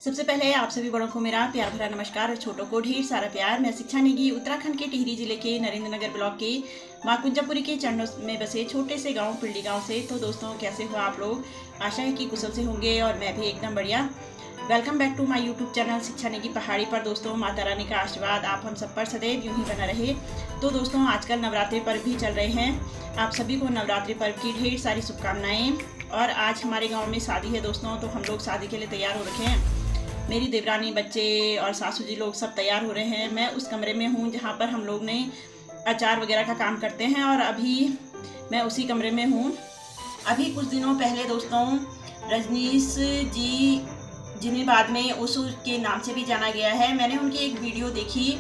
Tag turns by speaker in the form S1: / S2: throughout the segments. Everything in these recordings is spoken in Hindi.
S1: सबसे पहले आप सभी बड़ों को मेरा प्यार भरा नमस्कार और छोटों को ढेर सारा प्यार। मैं शिक्षा नेगी उत्तराखंड के टिहरी जिले के नरेंद्र नगर ब्लॉक के माँ कुंजापुरी के चरणों में बसे छोटे से गांव पिल्डी गांव से। तो दोस्तों, कैसे हो आप लोग? आशा है कि कुशल से होंगे और मैं भी एकदम बढ़िया। Welcome back to my YouTube channel Shiksha Negi पहाड़ी पर। दोस्तों, माता रानी का आशीर्वाद आप हम सब पर सदैव यूं ही बना रहे। तो दोस्तों, आजकल नवरात्रि पर्व भी चल रहे हैं। आप सभी को नवरात्रि पर्व की ढेर सारी शुभकामनाएं। और आज हमारे गाँव में शादी है दोस्तों, तो हम लोग शादी के लिए तैयार हो रखे हैं। मेरी देवरानी, बच्चे और सासू जी लोग सब तैयार हो रहे हैं। मैं उस कमरे में हूँ जहाँ पर हम लोग ने अचार वगैरह का काम करते हैं और अभी मैं उसी कमरे में हूँ। अभी कुछ दिनों पहले दोस्तों, रजनीश जी, जिन्हें बाद में ओशो के नाम से भी जाना गया है, मैंने उनकी एक वीडियो देखी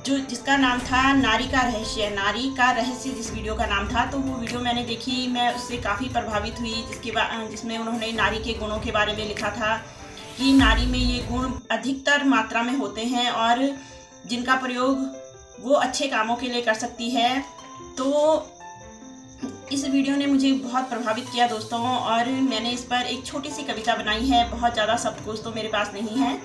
S1: जिसका नाम था नारी का रहस्य। नारी का रहस्य जिस वीडियो का नाम था, तो वो वीडियो मैंने देखी। मैं उससे काफ़ी प्रभावित हुई, जिसमें उन्होंने नारी के गुणों के बारे में लिखा था कि नारी में ये गुण अधिकतर मात्रा में होते हैं और जिनका प्रयोग वो अच्छे कामों के लिए कर सकती है। तो इस वीडियो ने मुझे बहुत प्रभावित किया दोस्तों, और मैंने इस पर एक छोटी सी कविता बनाई है। बहुत ज़्यादा शब्दकोश तो मेरे पास नहीं है,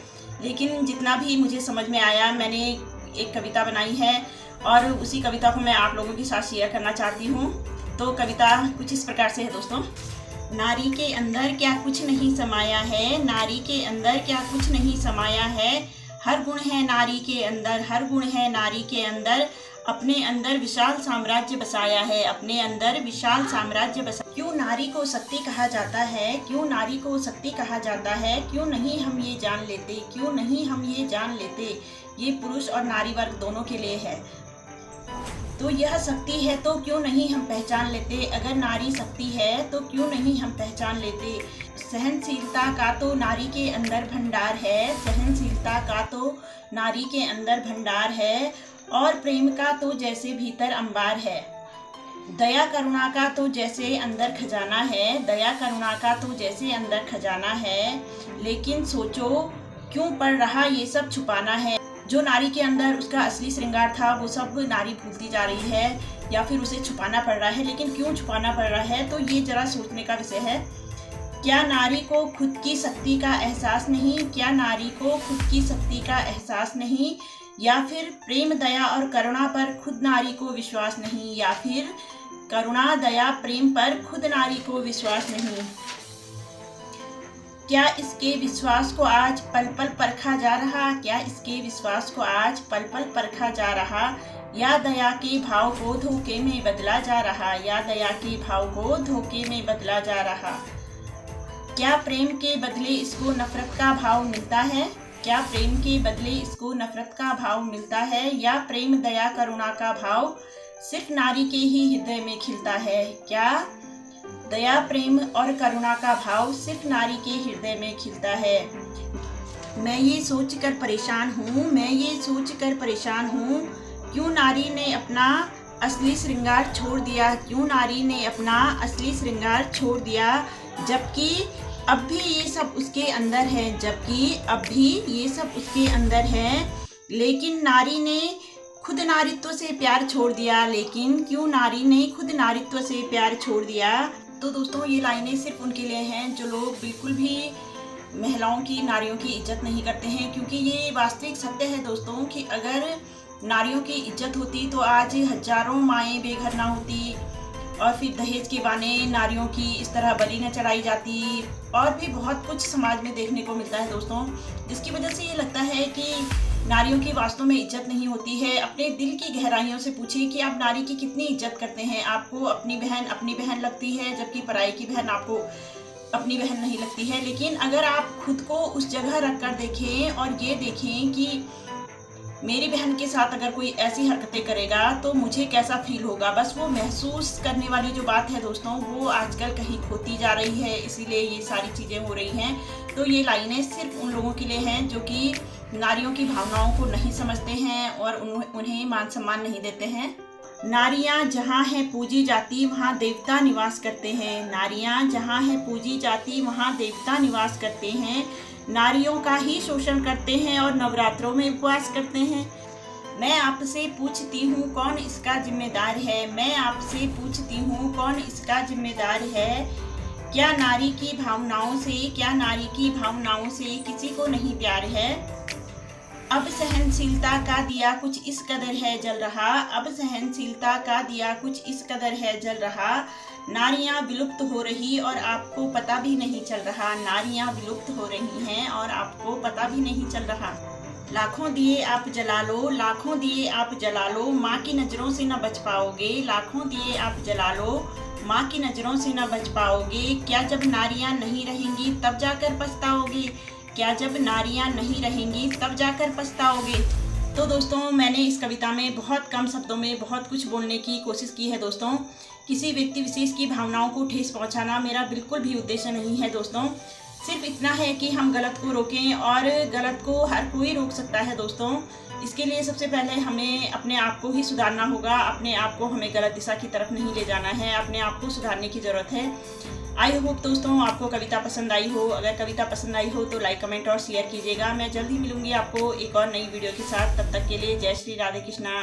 S1: लेकिन जितना भी मुझे समझ में आया मैंने एक कविता बनाई है और उसी कविता को मैं आप लोगों के साथ शेयर करना चाहती हूँ। तो कविता कुछ इस प्रकार से है दोस्तों। नारी के अंदर क्या कुछ नहीं समाया है, नारी के अंदर क्या कुछ नहीं समाया है। हर गुण है नारी के अंदर, हर गुण है नारी के अंदर। अपने अंदर विशाल साम्राज्य बसाया है, अपने अंदर विशाल साम्राज्य बसाया। क्यों नारी को शक्ति कहा जाता है, क्यों नारी को शक्ति कहा जाता है? क्यों नहीं हम ये जान लेते, क्यों नहीं हम ये जान लेते? ये पुरुष और नारी वर्ग दोनों के लिए है। तो यह शक्ति है तो क्यों नहीं हम पहचान लेते? अगर नारी शक्ति है तो क्यों नहीं हम पहचान लेते? सहनशीलता का तो नारी के अंदर भंडार है, सहनशीलता का तो नारी के अंदर भंडार है। और प्रेम का तो जैसे भीतर अंबार है, दया करुणा का तो जैसे अंदर खजाना है, दया करुणा का तो जैसे अंदर खजाना है। लेकिन सोचो क्यों पड़ रहा ये सब छुपाना है? जो नारी के अंदर उसका असली श्रृंगार था वो सब नारी भूलती जा रही है, या फिर उसे छुपाना पड़ रहा है। लेकिन क्यों छुपाना पड़ रहा है, तो ये जरा सोचने का विषय है। क्या नारी को खुद की शक्ति का एहसास नहीं? क्या नारी को खुद की शक्ति का एहसास नहीं? या फिर प्रेम, दया और करुणा पर खुद नारी को विश्वास नहीं? या फिर करुणा, दया, प्रेम पर खुद नारी को विश्वास नहीं? क्या इसके विश्वास को आज पल पल परखा जा रहा? क्या इसके विश्वास को आज पल पल परखा जा रहा? या दया के भाव को धोखे में बदला जा रहा? या दया के भाव को धोखे में बदला जा रहा? क्या प्रेम के बदले इसको नफरत का भाव मिलता है? क्या प्रेम के बदले इसको नफरत का भाव मिलता है? या प्रेम, दया, करुणा का भाव सिर्फ नारी के ही हृदय में खिलता है? क्या दया, प्रेम और करुणा का भाव सिर्फ नारी के हृदय में खिलता है? मैं ये सोच कर परेशान हूँ, मैं ये सोच कर परेशान हूँ, क्यों नारी ने अपना असली श्रृंगार छोड़ दिया? क्यों नारी ने अपना असली श्रृंगार छोड़ दिया? जबकि अब भी ये सब उसके अंदर है, जबकि अब भी ये सब उसके अंदर है। लेकिन नारी ने खुद नारीत्व से प्यार छोड़ दिया। लेकिन क्यों नारी ने खुद नारीत्व से प्यार छोड़ दिया? तो दोस्तों, ये लाइनें सिर्फ उनके लिए हैं जो लोग बिल्कुल भी महिलाओं की, नारियों की इज्जत नहीं करते हैं। क्योंकि ये वास्तविक सत्य है दोस्तों कि अगर नारियों की इज्जत होती तो आज हजारों माएँ बेघर ना होती, और फिर दहेज के बहाने नारियों की इस तरह बलि न चढ़ाई जाती। और भी बहुत कुछ समाज में देखने को मिलता है दोस्तों, जिसकी वजह से ये लगता है कि नारियों की वास्तव में इज्जत नहीं होती है। अपने दिल की गहराइयों से पूछिए कि आप नारी की कितनी इज्जत करते हैं। आपको अपनी बहन लगती है, जबकि पराई की बहन आपको अपनी बहन नहीं लगती है। लेकिन अगर आप खुद को उस जगह रख कर देखें और ये देखें कि मेरी बहन के साथ अगर कोई ऐसी हरकतें करेगा तो मुझे कैसा फील होगा, बस वो महसूस करने वाली जो बात है दोस्तों, वो आजकल कहीं खोती जा रही है। इसीलिए ये सारी चीज़ें हो रही हैं। तो ये लाइनें सिर्फ उन लोगों के लिए हैं जो कि नारियों की भावनाओं को नहीं समझते हैं और उन्हें मान सम्मान नहीं देते हैं। नारियाँ जहाँ है पूजी जाती वहाँ देवता निवास करते हैं, नारियाँ जहाँ है पूजी जाती वहाँ देवता निवास करते हैं। नारियों का ही शोषण करते हैं और नवरात्रों में उपवास करते हैं। मैं आपसे पूछती हूँ कौन इसका जिम्मेदार है? मैं आपसे पूछती हूँ कौन इसका जिम्मेदार है? क्या नारी की भावनाओं से किसी को नहीं प्यार है। अब सहनशीलता का दिया कुछ इस कदर है जल रहा, अब सहनशीलता का दिया कुछ इस कदर है जल रहा। नारियां विलुप्त हो रही और आपको पता भी नहीं चल रहा, नारियां विलुप्त हो रही हैं और आपको पता भी नहीं चल रहा। लाखों दिए आप जला लो, लाखों दिए आप जला लो, माँ की नज़रों से न बच पाओगे। लाखों दिए आप जला लो, माँ की नज़रों से न बच पाओगे। क्या जब नारियां नहीं रहेंगी तब जाकर पछताओगे, क्या जब नारियां नहीं रहेंगी तब जाकर पछताओगे। तो दोस्तों, मैंने इस कविता में बहुत कम शब्दों में बहुत कुछ बोलने की कोशिश की है। दोस्तों, किसी व्यक्ति विशेष की भावनाओं को ठेस पहुंचाना मेरा बिल्कुल भी उद्देश्य नहीं है। दोस्तों, सिर्फ इतना है कि हम गलत को रोकें, और गलत को हर कोई रोक सकता है। दोस्तों, इसके लिए सबसे पहले हमें अपने आप को ही सुधारना होगा। अपने आप को हमें गलत दिशा की तरफ नहीं ले जाना है, अपने आप को सुधारने की ज़रूरत है। आई होप दोस्तों आपको कविता पसंद आई हो। अगर कविता पसंद आई हो तो लाइक, कमेंट और शेयर कीजिएगा। मैं जल्द ही मिलूंगी आपको एक और नई वीडियो के साथ। तब तक के लिए जय श्री राधे कृष्णा।